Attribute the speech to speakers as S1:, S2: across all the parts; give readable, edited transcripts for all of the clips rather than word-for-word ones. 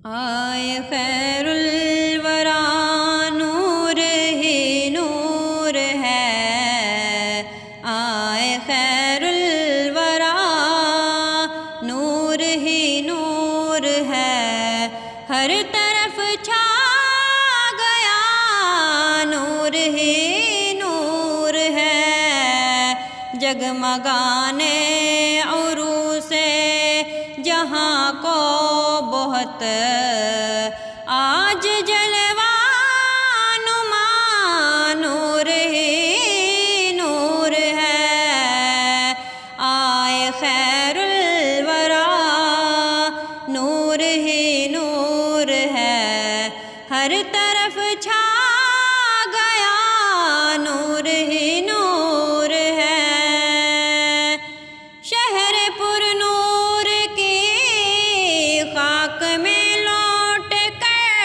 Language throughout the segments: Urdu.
S1: آئے خیر الورا نور ہی نور ہے، آئے خیر الورا نور ہی نور ہے، ہر طرف چھا گیا نور ہی نور ہے، جگمگانے عروس جہاں کو بہت آج جلوہ نما نور ہی نور ہے، آئے خیر الورا نور ہی نور ہے، ہر طرف چھا گیا نور ہی نور ہے، شہر پر نور کی خاک میں لوٹ کر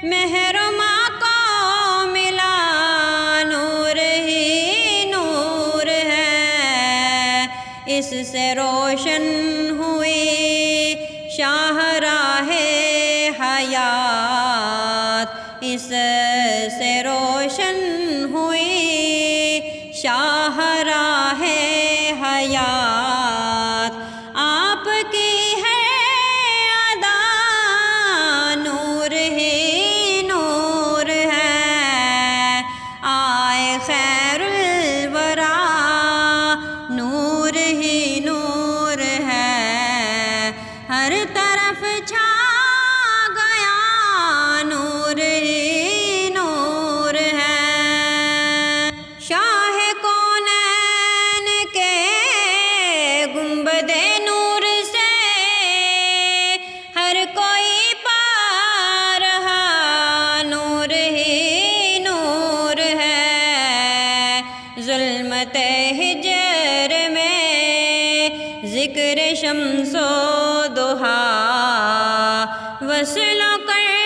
S1: محرمہ کو ملا نور ہی نور ہے، اس سے روشن ہوئی شاہراہ حیات، اس سے روشن ہوئی شاہراہ حیات، آپ کی ہے ادا نور ہی نور ہے، آئے خیر الورا نور ہی نور ہے، ہر طرف چھا گیا نور ہی نور ہے، شاہ کونین کے گنبد نور سے ہر کوئی پا رہا نور ہی نور ہے، ظلمت ہجر میں ذکر شمس و ضحیٰ وصل کر